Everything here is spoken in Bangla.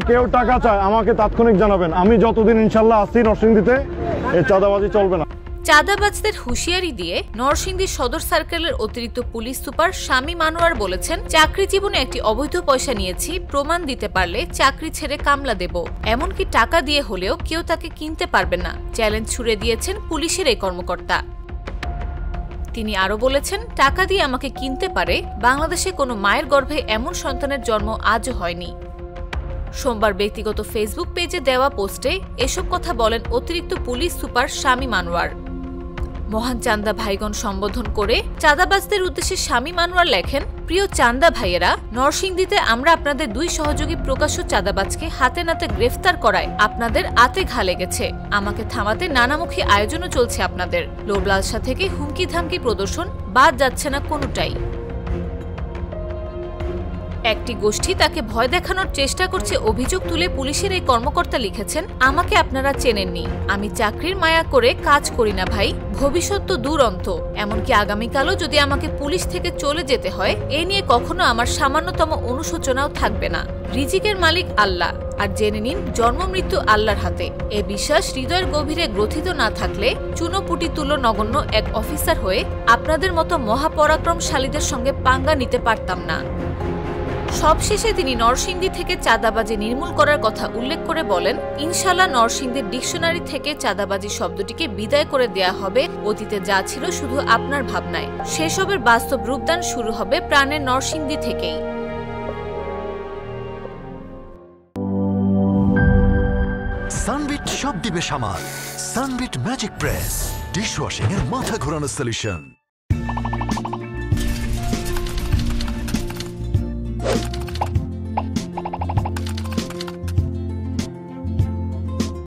কেউ টাকা চায় আমাকে তাৎক্ষণিক জানাবেন। আমি যতদিন ইনশাল্লাহ আছি নরসিংদীতে, এই চাঁদাবাজি চলবে না। চাঁদাবাজদের হুঁশিয়ারি দিয়ে নরসিংদী সদর সার্কেলের অতিরিক্ত পুলিশ সুপার শামীম আনোয়ার বলেছেন, চাকরি জীবনে একটি অবৈধ পয়সা নিয়েছি, প্রমাণ দিতে পারলে চাকরি ছেড়ে কামলা দেব, এমনকি টাকা দিয়ে হলেও কেউ তাকে কিনতে পারবে না, চ্যালেঞ্জ ছুড়ে দিয়েছেন পুলিশের এই কর্মকর্তা। তিনি আরো বলেছেন, টাকা দিয়ে আমাকে কিনতে পারে, বাংলাদেশে কোনো মায়ের গর্ভে এমন সন্তানের জন্ম আজও হয়নি। সোমবার ব্যক্তিগত ফেসবুক পেজে দেওয়া পোস্টে এসব কথা বলেন অতিরিক্ত পুলিশ সুপার শামীম আনোয়ার। মহান চান্দা ভাইগণ সম্বোধন করে চাঁদাবাজদের উদ্দেশ্যে শামীম আনোয়ার লেখেন, প্রিয় চান্দা ভাইয়েরা, নরসিংদীতে আমরা আপনাদের দুই সহযোগী প্রকাশ্য চাঁদাবাজকে হাতে নাতে গ্রেফতার করায় আপনাদের আতে ঘা লেগেছে। আমাকে থামাতে নানামুখী আয়োজনও চলছে আপনাদের। লোভ-লালসা থেকে হুমকি ধামকি প্রদর্শন বাদ যাচ্ছে না কোনোটাই। একটি গোষ্ঠী তাকে ভয় দেখানোর চেষ্টা করছে অভিযোগ তুলে পুলিশের এই কর্মকর্তা লিখেছেন, আমাকে আপনারা চেনেননি, আমি চাকরির মায়া করে কাজ করি না ভাই, ভবিষ্যৎ তো দুরন্ত, এমনকি আগামীকালও যদি আমাকে পুলিশ থেকে চলে যেতে হয়, এ নিয়ে কখনো আমার সামান্যতম অনুশোচনাও থাকবে না। রিজিকের মালিক আল্লাহ, আর জেনে নিন জন্ম মৃত্যু আল্লাহর হাতে। এ বিশ্বাস হৃদয়ের গভীরে গ্রথিত না থাকলে চুনোপুটি তুলো নগণ্য এক অফিসার হয়ে আপনাদের মতো মহাপরাক্রমশালীদের সঙ্গে পাঙ্গা নিতে পারতাম না। সবশেষে তিনি নরসিংদী থেকে চাঁদাবাজি নির্মূল করার কথা উল্লেখ করে বলেন, ইনশাল্লাহ নরসিংদীর ডিকশনারি থেকে চাঁদাবাজি শব্দটিকে বিদায় করে দেয়া হবে। অতীতে যা ছিল শুধু আপনার ভাবনায়, সেসবের বাস্তব রূপদান শুরু হবে প্রাণের নরসিংদী থেকেই। সানবিট সব দিবে সামাল। সানবিট ম্যাজিক প্রেস, ডিশওয়াশিং এর মাথা ঘোরানো সলিউশন।